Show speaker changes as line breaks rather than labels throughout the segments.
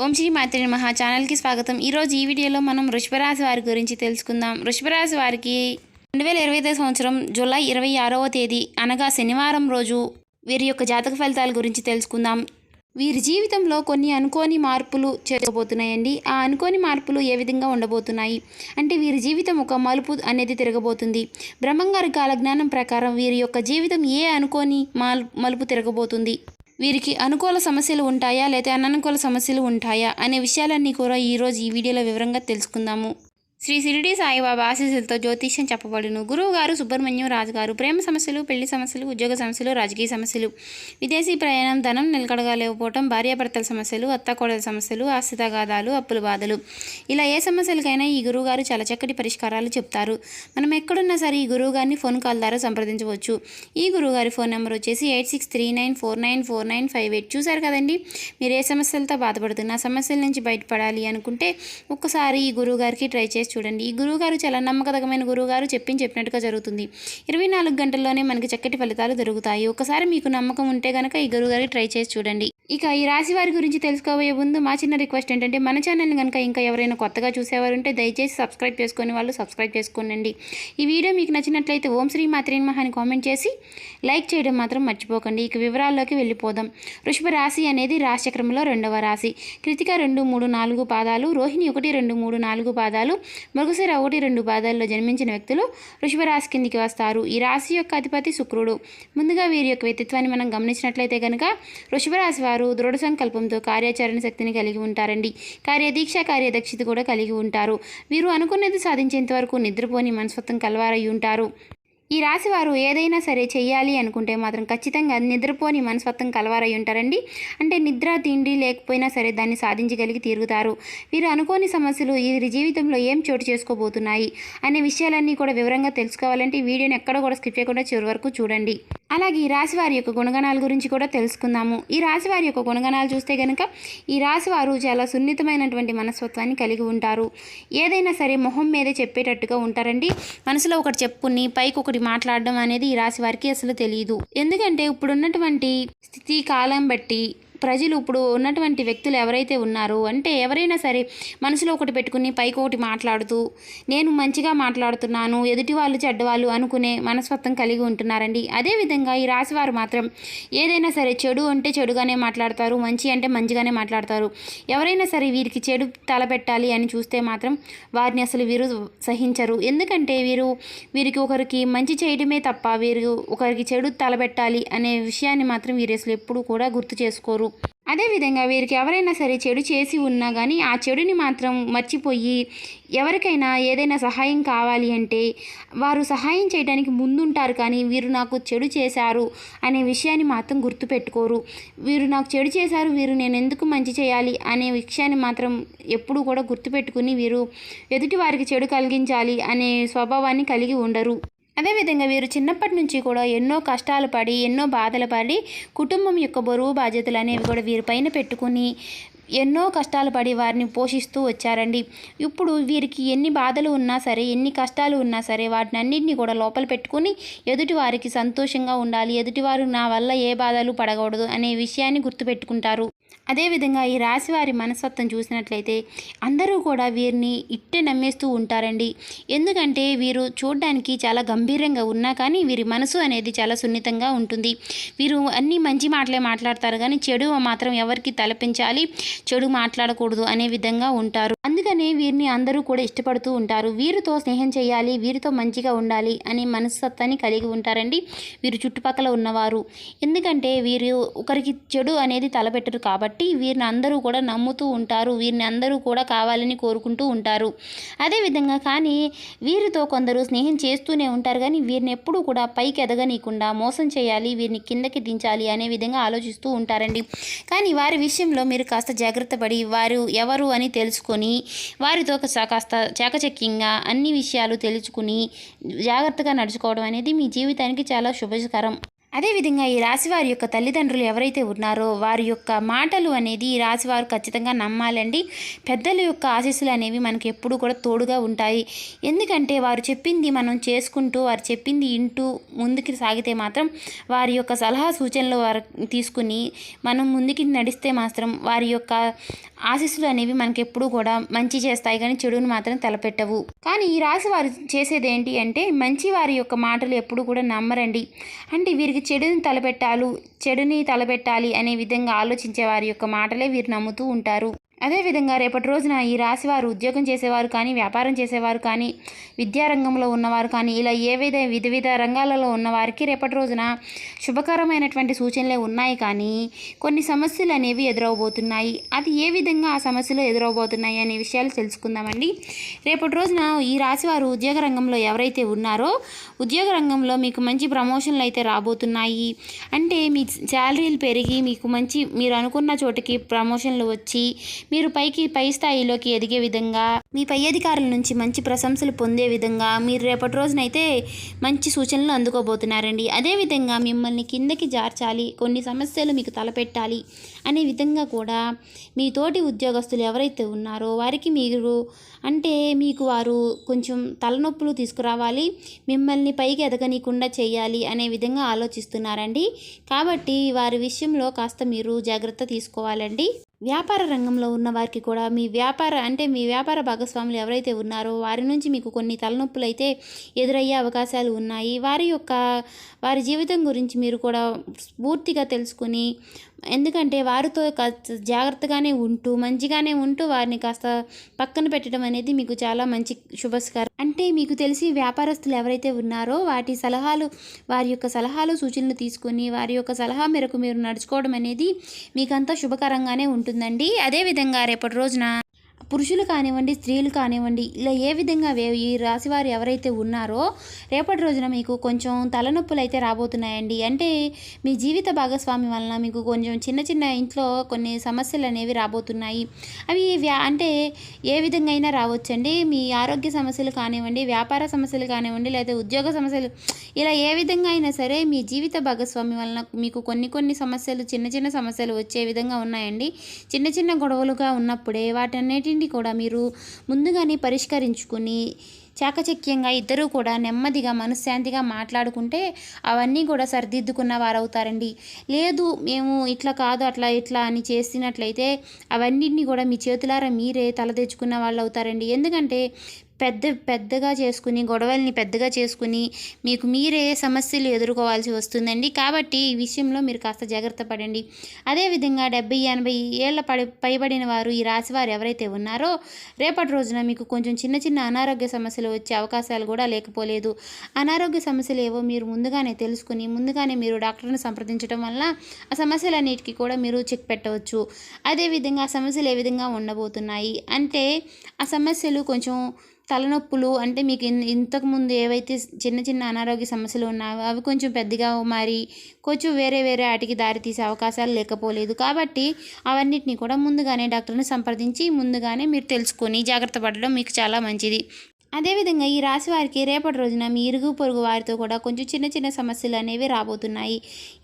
ఓం శ్రీ మాత్రే నమః ఛానల్కి స్వాగతం. ఈరోజు ఈ వీడియోలో మనం వృషభ రాశి వారి గురించి తెలుసుకుందాం. వృషభ రాశి వారికి 2025 సంవత్సరం జూలై 26వ తేదీ అనగా శనివారం రోజు వీరి యొక్క జాతక ఫలితాల గురించి తెలుసుకుందాం. వీరి జీవితంలో కొన్ని అనుకోని మార్పులు జరగబోతున్నాయండి. ఆ అనుకోని మార్పులు ఏ విధంగా ఉండబోతున్నాయి అంటే వీరి జీవితం ఒక మలుపు అనేది తిరగబోతుంది. బ్రహ్మంగారి కాలజ్ఞానం ప్రకారం వీరి యొక్క జీవితం ఏ అనుకోని మలుపు తిరగబోతుంది, వీరికి అనుకూల సమస్యలు ఉంటాయా లేదా అననుకూల సమస్యలు ఉంటాయా అనే విషయాలన్నీ కూడా ఈరోజు ఈ వీడియోలో వివరంగా తెలుసుకుందాము. శ్రీ షిరిడి సాయిబాబా ఆశీస్సులతో జ్యోతిష్యం చెప్పబడును. గురువు గారు సుబ్రహ్మణ్యం రాజు గారు. ప్రేమ సమస్యలు, పెళ్లి సమస్యలు, ఉద్యోగ సమస్యలు, రాజకీయ సమస్యలు, విదేశీ ప్రయాణం, ధనం నిలకడగా లేకపోవడం, భార్యాభర్తల సమస్యలు, అత్తకోడల సమస్యలు, ఆస్తి తగాదాలు, అప్పుల బాధలు, ఇలా ఏ సమస్యలకైనా ఈ గురువుగారు చాలా చక్కటి పరిష్కారాలు చెప్తారు. మనం ఎక్కడున్నా సరే ఈ గురువుగారిని ఫోన్ కాల్ ద్వారా సంప్రదించవచ్చు. ఈ గురువుగారి ఫోన్ నెంబర్ వచ్చేసి 8639494958. చూసారు కదండి, మీరు ఏ సమస్యలతో బాధపడుతున్నా సమస్యల నుంచి బయటపడాలి అనుకుంటే ఒక్కసారి ఈ గురువుగారికి ట్రై చేసి చూడండి. ఈ గురువుగారు చాలా నమ్మకదగమైన గురువుగారు చెప్పినట్టుగా జరుగుతుంది. 24 గంటల్లోనే మనకి చక్కటి ఫలితాలు దొరుకుతాయి. ఒకసారి మీకు నమ్మకం ఉంటే కనుక ఈ గురువుగారికి ట్రై చేసి చూడండి. ఇక ఈ రాశి వారి గురించి తెలుసుకోబోయే ముందు మా చిన్న రిక్వెస్ట్ ఏంటంటే మన ఛానల్ని కనుక ఇంకా ఎవరైనా కొత్తగా చూసేవారుంటే దయచేసి సబ్స్క్రైబ్ చేసుకునే వాళ్ళు సబ్స్క్రైబ్ చేసుకోండి. ఈ వీడియో మీకు నచ్చినట్లయితే ఓం శ్రీ మాత్రే నమః అని కామెంట్ చేసి లైక్ చేయడం మాత్రం మర్చిపోకండి. ఇక వివరాల్లోకి వెళ్ళిపోదాం. వృషభ రాశి అనేది రాశిచక్రంలో 2వ రాశి. కృతిక 2, 3, 4 పాదాలు, రోహిణి 1, 2, 3, 4 పాదాలు, మృగశిర 1, 2 పాదాల్లో జన్మించిన వ్యక్తులు వృషభ రాశి కిందికి వస్తారు. ఈ రాశి యొక్క అధిపతి శుక్రుడు. ముందుగా వీరి యొక్క వ్యక్తిత్వాన్ని మనం గమనించినట్లయితే కనుక వృషభ రాశి వారు దృఢ సంకల్పంతో కార్యాచరణ శక్తిని కలిగి ఉంటారండి. కార్యదీక్ష, కార్యదక్షత కూడా కలిగి ఉంటారు. వీరు అనుకున్నది సాధించేంత వరకు నిద్రపోని మనస్తత్వం కలవారై ఉంటారు. ఈ రాశి వారు ఏదైనా సరే చెయ్యాలి అనుకుంటే మాత్రం ఖచ్చితంగా నిద్రపోని మనస్తత్వం కలవారై ఉంటారండి. అంటే నిద్ర తిండి లేకపోయినా సరే దాన్ని సాధించగలిగి తీరుతారు. వీరు అనుకోని సమస్యలు వీరి జీవితంలో ఏం చోటు చేసుకోబోతున్నాయి అనే విషయాలన్నీ కూడా వివరంగా తెలుసుకోవాలంటే ఈ వీడియోని ఎక్కడ కూడా స్కిప్ చేయకుండా చివరి వరకు చూడండి. అలాగే ఈ రాశి వారి యొక్క గుణగణాల గురించి కూడా తెలుసుకుందాము. ఈ రాశి వారి యొక్క గుణగణాలు చూస్తే కనుక ఈ రాశి వారు చాలా సున్నితమైనటువంటి మనస్తత్వాన్ని కలిగి ఉంటారు. ఏదైనా సరే మొహం మీదే చెప్పేటట్టుగా ఉంటారండి. మనసులో ఒకటి చెప్పుకుని పైకి ఒకటి మాట్లాడడం అనేది ఈ రాశి వారికి అసలు తెలియదు. ఎందుకంటే ఇప్పుడున్నటువంటి స్థితి కాలం బట్టి ప్రజలు ఇప్పుడు ఉన్నటువంటి వ్యక్తులు ఎవరైతే ఉన్నారో అంటే ఎవరైనా సరే మనసులో ఒకటి పెట్టుకుని పైకి ఒకటి మాట్లాడుతూ నేను మంచిగా మాట్లాడుతున్నాను, ఎదుటి వాళ్ళు చెడ్డవాళ్ళు అనుకునే మనస్తత్వం కలిగి ఉంటున్నారండి. అదేవిధంగా ఈ రాశివారు మాత్రం ఏదైనా సరే చెడు అంటే చెడుగానే మాట్లాడతారు, మంచి అంటే మంచిగానే మాట్లాడతారు. ఎవరైనా సరే వీరికి చెడు తలపెట్టాలి అని చూస్తే మాత్రం వారిని అసలు వీరు సహించరు. ఎందుకంటే వీరికి ఒకరికి మంచి చేయడమే తప్ప వీరు ఒకరికి చెడు తలపెట్టాలి అనే విషయాన్ని మాత్రం వీరు అసలు ఎప్పుడు కూడా గుర్తు చేసుకోరు. అదేవిధంగా వీరికి ఎవరైనా సరే చెడు చేసి ఉన్నా కానీ ఆ చెడుని మాత్రం మర్చిపోయి ఎవరికైనా ఏదైనా సహాయం కావాలి అంటే వారు సహాయం చేయడానికి ముందుంటారు. కానీ వీరు నాకు చెడు చేశారు అనే విషయాన్ని మాత్రం గుర్తుపెట్టుకోరు. వీరు నాకు చెడు చేశారు, వీరు నేను ఎందుకు మంచి చేయాలి అనే విషయాన్ని మాత్రం ఎప్పుడు కూడా గుర్తుపెట్టుకుని వీరు ఎదుటి వారికి చెడు కలిగించాలి అనే స్వభావాన్ని కలిగి ఉండరు. అదేవిధంగా వీరు చిన్నప్పటి నుంచి కూడా ఎన్నో కష్టాలు పడి ఎన్నో బాధలు పడి కుటుంబం యొక్క బరువు బాధ్యతలు అనేవి కూడా వీరిపైన పెట్టుకుని ఎన్నో కష్టాలు పడి వారిని పోషిస్తూ వచ్చారండి. ఇప్పుడు వీరికి ఎన్ని బాధలు ఉన్నా సరే ఎన్ని కష్టాలు ఉన్నా సరే వాటిని అన్నింటినీ కూడా లోపల పెట్టుకుని ఎదుటి వారికి సంతోషంగా ఉండాలి, ఎదుటివారు నా వల్ల ఏ బాధలు పడకూడదు అనే విషయాన్ని గుర్తుపెట్టుకుంటారు. అదేవిధంగా ఈ రాశి వారి మనస్తత్వం చూసినట్లయితే అందరూ కూడా వీరిని ఇట్టే నమ్మేస్తూ ఉంటారండి. ఎందుకంటే వీరు చూడడానికి చాలా గంభీరంగా ఉన్నా కానీ వీరి మనసు అనేది చాలా సున్నితంగా ఉంటుంది. వీరు అన్ని మంచి మాటలే మాట్లాడతారు కానీ చెడు మాత్రం ఎవరికి తలపించాలి, చెడు మాట్లాడకూడదు అనే విధంగా ఉంటారు. అందుకనే వీరిని అందరూ కూడా ఇష్టపడుతూ ఉంటారు. వీరితో స్నేహం చేయాలి, వీరితో మంచిగా ఉండాలి అనే మనస్తత్వాన్ని కలిగి ఉంటారండి వీరు చుట్టుపక్కల ఉన్నవారు. ఎందుకంటే వీరు ఒకరికి చెడు అనేది తలపెట్టరు కాబట్టి వీరిని అందరూ కూడా నమ్ముతూ ఉంటారు, వీరిని అందరూ కూడా కావాలని కోరుకుంటూ ఉంటారు. అదేవిధంగా కానీ వీరితో కొందరు స్నేహం చేస్తూనే ఉంటారు కానీ వీరిని ఎప్పుడూ కూడా పైకి ఎదగనీయకుండా మోసం చేయాలి, వీరిని కిందకి దించాలి అనే విధంగా ఆలోచిస్తూ ఉంటారండి. కానీ వారి విషయంలో మీరు కాస్త జాగ్రత్త పడి వారు ఎవరు అని తెలుసుకొని వారితో కాస్త చాకచక్యంగా అన్ని విషయాలు తెలుసుకుని జాగ్రత్తగా నడుచుకోవడం అనేది మీ జీవితానికి చాలా శుభకరం. అదేవిధంగా ఈ రాశివారి యొక్క తల్లిదండ్రులు ఎవరైతే ఉన్నారో వారి యొక్క మాటలు అనేది ఈ రాశివారు ఖచ్చితంగా నమ్మాలండి. పెద్దల యొక్క ఆశీస్సులు అనేవి మనకి ఎప్పుడు కూడా తోడుగా ఉంటాయి. ఎందుకంటే వారు చెప్పింది మనం చేసుకుంటూ వారు చెప్పింది వింటూ ముందుకు సాగితే మాత్రం వారి యొక్క సలహా సూచనలు వారు తీసుకుని మనం ముందుకి నడిస్తే మాత్రం వారి యొక్క ఆశీస్సులు అనేవి మనకి ఎప్పుడు కూడా మంచి చేస్తాయి, కానీ చెడును మాత్రం తలపెట్టవు. కానీ ఈ రాశి వారు చేసేది ఏంటి అంటే మంచి వారి యొక్క మాటలు ఎప్పుడు కూడా నమ్మరండి. అంటే వీరికి చెడుని తలపెట్టాలి అనే విధంగా ఆలోచించే వారి యొక్క మాటలే వీరు నమ్ముతూ ఉంటారు. అదేవిధంగా రేపటి రోజున ఈ రాశివారు ఉద్యోగం చేసేవారు కానీ, వ్యాపారం చేసేవారు కానీ, విద్యారంగంలో ఉన్నవారు కానీ, ఇలా వివిధ రంగాలలో ఉన్నవారికి రేపటి రోజున శుభకరమైనటువంటి సూచనలే ఉన్నాయి. కానీ కొన్ని సమస్యలు అనేవి ఎదురవబోతున్నాయి. అది ఏ విధంగా ఆ సమస్యలు ఎదురవబోతున్నాయి అనే విషయాలు తెలుసుకుందామండి. రేపటి రోజున ఈ రాశివారు ఉద్యోగ రంగంలో ఎవరైతే ఉన్నారో ఉద్యోగ రంగంలో మీకు మంచి ప్రమోషన్లు అయితే రాబోతున్నాయి. అంటే మీ శాలరీలు పెరిగి మీరు అనుకున్న చోటికి ప్రమోషన్లు వచ్చి మీరు పై స్థాయిలోకి ఎదిగే విధంగా, మీ పై అధికారుల నుంచి మంచి ప్రశంసలు పొందే విధంగా మీరు రేపటి రోజునైతే మంచి సూచనలు అందుకోబోతున్నారండి. అదేవిధంగా మిమ్మల్ని కిందకి జార్చాలి, కొన్ని సమస్యలు మీకు తలపెట్టాలి అనే విధంగా కూడా మీ తోటి ఉద్యోగస్తులు ఎవరైతే ఉన్నారో వారికి మీకు వారు కొంచెం తలనొప్పులు తీసుకురావాలి, మిమ్మల్ని పైకి ఎదగనీయకుండా చేయాలి అనే విధంగా ఆలోచిస్తున్నారండి. కాబట్టి వారి విషయంలో కాస్త మీరు జాగ్రత్త తీసుకోవాలండి. వ్యాపార రంగంలో ఉన్న వారికి కూడా మీ వ్యాపార భాగస్వాములు ఎవరైతే ఉన్నారో వారి నుంచి మీకు కొన్ని తలనొప్పులు అయితే ఎదురయ్యే అవకాశాలు ఉన్నాయి. వారి జీవితం గురించి మీరు కూడా పూర్తిగా తెలుసుకుని, ఎందుకంటే వారితో జాగ్రత్తగానే మంచిగానే ఉంటూ వారిని కాస్త పక్కన పెట్టడం అనేది మీకు చాలా మంచి శుభస్కారం. అంటే మీకు తెలిసి వ్యాపారస్తులు ఎవరైతే ఉన్నారో వారి యొక్క సలహాలు సూచనలు తీసుకుని వారి యొక్క సలహా మేరకు మీరు నడుచుకోవడం అనేది మీకంతా శుభకరంగానే ఉంటుందండి. అదేవిధంగా రేపటి రోజున పురుషులు కానివ్వండి, స్త్రీలు కానివ్వండి, ఇలా ఏ విధంగా ఈ రాశివారు ఎవరైతే ఉన్నారో రేపటి రోజున మీకు కొంచెం తలనొప్పులు అయితే రాబోతున్నాయండి. అంటే మీ జీవిత భాగస్వామి వలన మీకు కొంచెం చిన్న ఇంట్లో కొన్ని సమస్యలు అనేవి రాబోతున్నాయి. అవి అంటే ఏ విధంగా అయినా రావచ్చండి. మీ ఆరోగ్య సమస్యలు కానివ్వండి, వ్యాపార సమస్యలు కానివ్వండి, లేదా ఉద్యోగ సమస్యలు, ఇలా ఏ విధంగా అయినా సరే మీ జీవిత భాగస్వామి వలన మీకు కొన్ని సమస్యలు, చిన్న సమస్యలు వచ్చే విధంగా ఉన్నాయండి. చిన్న గొడవలుగా ఉన్నప్పుడే వాటన్నిటిని కూడా మీరు ముందుగానే పరిష్కరించుకుని చాకచక్యంగా ఇద్దరూ కూడా నెమ్మదిగా మనశ్శాంతిగా మాట్లాడుకుంటే అవన్నీ కూడా సరిదిద్దుకున్న వారవుతారండి. లేదు మేము ఇట్లా కాదు ఇట్లా అని చేసినట్లయితే అవన్నిటిని కూడా మీ చేతులారా మీరే తల తెచ్చుకున్న వాళ్ళు అవుతారండి. ఎందుకంటే పెద్దగా చేసుకుని గొడవల్ని పెద్దగా చేసుకుని మీకు మీరే సమస్యలు ఎదుర్కోవాల్సి వస్తుందండి. కాబట్టి ఈ విషయంలో మీరు కాస్త జాగ్రత్త పడండి. అదేవిధంగా 70-80 ఏళ్ళ పైబడిన వారు ఈ రాశివారు ఎవరైతే ఉన్నారో రేపటి రోజున మీకు కొంచెం చిన్న అనారోగ్య సమస్యలు వచ్చే అవకాశాలు కూడా లేకపోలేదు. అనారోగ్య సమస్యలు ఏవో మీరు ముందుగానే తెలుసుకుని ముందుగానే మీరు డాక్టర్ని సంప్రదించడం వల్ల ఆ సమస్యలన్నిటికీ కూడా మీరు చెక్ పెట్టవచ్చు. అదేవిధంగా ఆ సమస్యలు ఏ విధంగా ఉండబోతున్నాయి అంటే ఆ సమస్యలు కొంచెం తలనొప్పులు, అంటే మీకు ఇంతకుముందు ఏవైతే చిన్న అనారోగ్య సమస్యలు ఉన్నాయో అవి కొంచెం పెద్దగా మారి కొంచెం వేరే వాటికి దారితీసే అవకాశాలు లేకపోలేదు. కాబట్టి అవన్నిటిని కూడా ముందుగానే డాక్టర్ని సంప్రదించి ముందుగానే మీరు తెలుసుకొని జాగ్రత్త పడడం మీకు చాలా మంచిది. అదేవిధంగా ఈ రాశి వారికి రేపటి రోజున మీ ఇరుగు పొరుగు వారితో కూడా కొంచెం చిన్న సమస్యలు అనేవి రాబోతున్నాయి.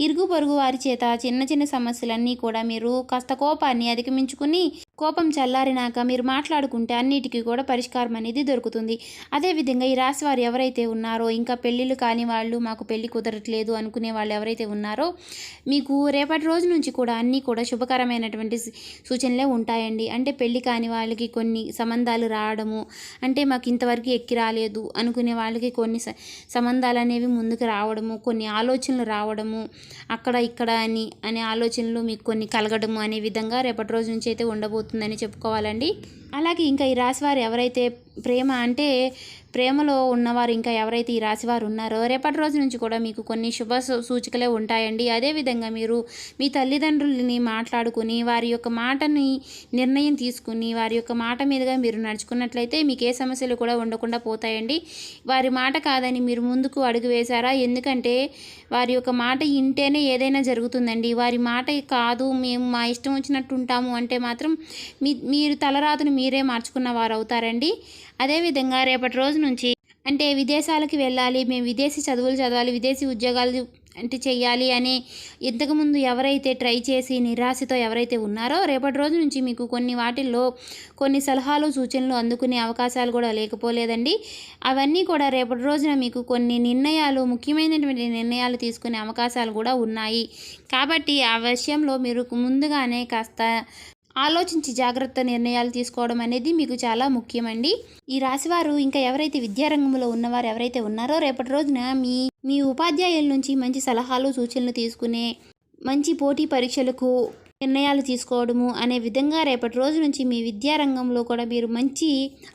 ఇరుగు పొరుగు వారి చేత చిన్న సమస్యలన్నీ కూడా మీరు కాస్త కోపాన్ని అధిగమించుకుని కోపం చల్లారినాక మీరు మాట్లాడుకుంటే అన్నిటికీ కూడా పరిష్కారం అనేది దొరుకుతుంది. అదేవిధంగా ఈ రాశి వారు ఎవరైతే ఉన్నారో ఇంకా పెళ్ళిళ్ళు కాని వాళ్ళు, మాకు పెళ్ళి కుదరట్లేదు అనుకునే వాళ్ళు ఎవరైతే ఉన్నారో మీకు రేపటి రోజు నుంచి కూడా అన్నీ కూడా శుభకరమైనటువంటి సూచనలే ఉంటాయండి. అంటే పెళ్ళి కాని వాళ్ళకి కొన్ని సంబంధాలు రావడము, అంటే మాకు ఇంతవరకు ఎక్కి రాలేదు అనుకునే వాళ్ళకి కొన్ని సంబంధాలు అనేవి ముందుకు రావడము, కొన్ని ఆలోచనలు రావడము, అక్కడ ఇక్కడ అనే ఆలోచనలు మీకు కొన్ని కలగడము అనే విధంగా రేపటి రోజు నుంచి అయితే ఉండబోతుందని చెప్పుకోవాలండి. అలాగే ఇంకా ఈ రాశివారు ఎవరైతే ప్రేమలో ఉన్నవారు ఇంకా ఎవరైతే ఈ రాశివారు ఉన్నారో రేపటి రోజు నుంచి కూడా మీకు కొన్ని శుభ సూచికలే ఉంటాయండి. అదేవిధంగా మీరు మీ తల్లిదండ్రులని మాట్లాడుకుని వారి యొక్క మాటని నిర్ణయం తీసుకుని వారి యొక్క మాట మీదుగా మీరు నడుచుకున్నట్లయితే మీకు ఏ సమస్యలు కూడా ఉండకుండా పోతాయండి. వారి మాట కాదని మీరు ముందుకు అడుగు వేశారా, ఎందుకంటే వారి యొక్క మాట వింటేనే ఏదైనా జరుగుతుందండి. వారి మాట కాదు మేము మా ఇష్టం వచ్చినట్టు ఉంటాము అంటే మాత్రం మీరు తలరాతను మీరే మార్చుకున్న వారు అవుతారండి. అదేవిధంగా రేపటి రోజు నుంచి అంటే విదేశాలకు వెళ్ళాలి, మేము విదేశీ చదువులు చదవాలి, విదేశీ ఉద్యోగాలు అంటే చెయ్యాలి అనే ఇంతకుముందు ఎవరైతే ట్రై చేసి నిరాశతో ఎవరైతే ఉన్నారో రేపటి రోజు నుంచి మీకు కొన్ని వాటిల్లో కొన్ని సలహాలు సూచనలు అందుకునే అవకాశాలు కూడా లేకపోలేదండి. అవన్నీ కూడా రేపటి రోజున మీకు కొన్ని నిర్ణయాలు ముఖ్యమైనటువంటి నిర్ణయాలు తీసుకునే అవకాశాలు కూడా ఉన్నాయి. కాబట్టి ఆ విషయంలో మీరు ముందుగానే కాస్త ఆలోచించి జాగ్రత్త నిర్ణయాలు తీసుకోవడం అనేది మీకు చాలా ముఖ్యమండి. ఈ రాశివారు ఇంకా ఎవరైతే విద్యారంగంలో ఉన్నవారు ఎవరైతే ఉన్నారో రేపటి రోజున మీ మీ ఉపాధ్యాయుల నుంచి మంచి సలహాలు సూచనలు తీసుకునే మంచి పోటీ పరీక్షలకు నిర్ణయాలు తీసుకోవడము అనే విధంగా రేపటి రోజు నుంచి మీ విద్యారంగంలో కూడా మీరు మంచి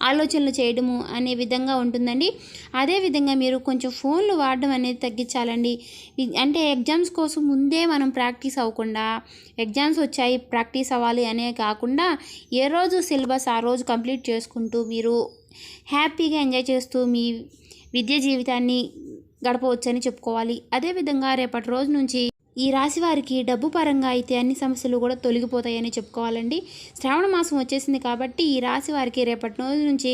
ఆలోచనలు చేయడము అనే విధంగా ఉంటుందండి. అదేవిధంగా మీరు కొంచెం ఫోన్లు వాడడం అనేది తగ్గించాలండి. అంటే ఎగ్జామ్స్ కోసం ముందే మనం ప్రాక్టీస్ అవ్వకుండా ఎగ్జామ్స్ వచ్చాయి ప్రాక్టీస్ అవ్వాలి అనే కాకుండా ఏ రోజు సిలబస్ ఆ రోజు కంప్లీట్ చేసుకుంటూ మీరు హ్యాపీగా ఎంజాయ్ చేస్తూ మీ విద్య జీవితాన్ని గడపవచ్చని చెప్పుకోవాలి. అదేవిధంగా రేపటి రోజు నుంచి ఈ రాశి వారికి డబ్బు పరంగా అయితే అన్ని సమస్యలు కూడా తొలగిపోతాయని చెప్పుకోవాలండి. శ్రావణ మాసం వచ్చేసింది కాబట్టి ఈ రాశి వారికి రేపటి రోజు నుంచి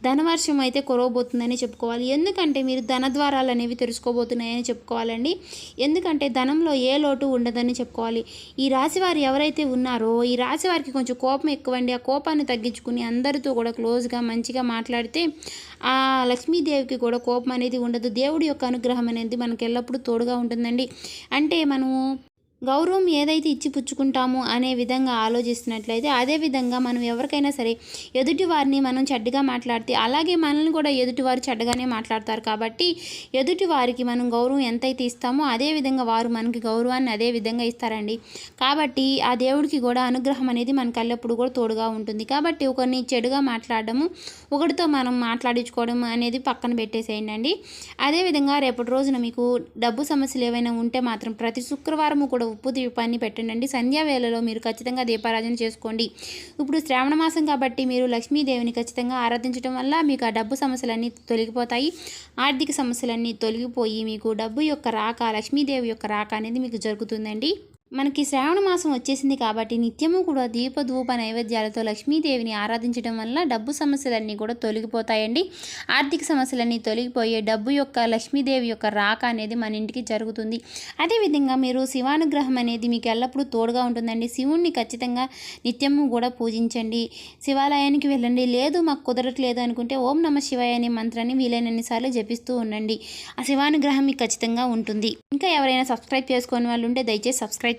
ధనవర్షం అయితే కురవబోతుందని చెప్పుకోవాలి. ఎందుకంటే మీరు ధన ద్వారాలు అనేవి తెరుచుకోబోతున్నాయని చెప్పుకోవాలండి. ఎందుకంటే ధనంలో ఏ లోటు ఉండదని చెప్పుకోవాలి. ఈ రాశి వారు ఎవరైతే ఉన్నారో ఈ రాశి వారికి కొంచెం కోపం ఎక్కువండి. ఆ కోపాన్ని తగ్గించుకుని అందరితో కూడా క్లోజ్గా మంచిగా మాట్లాడితే ఆ లక్ష్మీదేవికి కూడా కోపం అనేది ఉండదు. దేవుడి యొక్క అనుగ్రహం అనేది మనకి ఎల్లప్పుడూ తోడుగా ఉంటుందండి. అంటే మనము గౌరవం ఏదైతే ఇచ్చి పుచ్చుకుంటామో అనే విధంగా ఆలోచిస్తున్నట్లయితే అదేవిధంగా మనం ఎవరికైనా సరే ఎదుటి వారిని మనం చెడ్డగా మాట్లాడితే అలాగే మనల్ని కూడా ఎదుటివారు చెడ్డగానే మాట్లాడతారు. కాబట్టి ఎదుటి వారికి మనం గౌరవం ఎంతైతే ఇస్తామో అదేవిధంగా వారు మనకి గౌరవాన్ని అదే విధంగా ఇస్తారండి. కాబట్టి ఆ దేవుడికి కూడా అనుగ్రహం అనేది మనకు ఎల్లప్పుడూ కూడా తోడుగా ఉంటుంది. కాబట్టి ఒకరిని చెడుగా మాట్లాడడము ఒకటితో మనం మాట్లాడించుకోవడం అనేది పక్కన పెట్టేసేయండి. అదేవిధంగా రేపటి రోజున మీకు డబ్బు సమస్యలు ఏవైనా ఉంటే మాత్రం ప్రతి శుక్రవారము కూడా ఉప్పు దీపాన్ని పెట్టండి. సంధ్యా వేళలో మీరు ఖచ్చితంగా దీపారాధన చేసుకోండి. ఇప్పుడు శ్రావణ మాసం కాబట్టి మీరు లక్ష్మీదేవిని ఖచ్చితంగా ఆరాధించడం వల్ల మీకు ఆ డబ్బు సమస్యలన్నీ తొలగిపోతాయి. ఆర్థిక సమస్యలన్నీ తొలగిపోయి మీకు డబ్బు యొక్క రాక లక్ష్మీదేవి యొక్క రాక అనేది మీకు జరుగుతుందండి. మనకి శ్రావణ మాసం వచ్చేసింది కాబట్టి నిత్యము కూడా దీపధూప నైవేద్యాలతో లక్ష్మీదేవిని ఆరాధించడం వల్ల డబ్బు సమస్యలన్నీ కూడా తొలగిపోతాయండి. ఆర్థిక సమస్యలన్నీ తొలగిపోయే డబ్బు యొక్క లక్ష్మీదేవి యొక్క రాక అనేది మన ఇంటికి జరుగుతుంది. అదేవిధంగా మీరు శివానుగ్రహం అనేది మీకు ఎల్లప్పుడూ తోడుగా ఉంటుందండి. శివుణ్ణి ఖచ్చితంగా నిత్యము కూడా పూజించండి. శివాలయానికి వెళ్ళండి. లేదు మాకు కుదరట్లేదు అనుకుంటే ఓం నమ శివాయ అనే మంత్రాన్ని వీలైనన్నిసార్లు జపిస్తూ ఉండండి. ఆ శివానుగ్రహం మీకు ఖచ్చితంగా ఉంటుంది. ఇంకా ఎవరైనా సబ్స్క్రైబ్ చేసుకోని వాళ్ళు ఉంటే దయచేసి సబ్స్క్రైబ్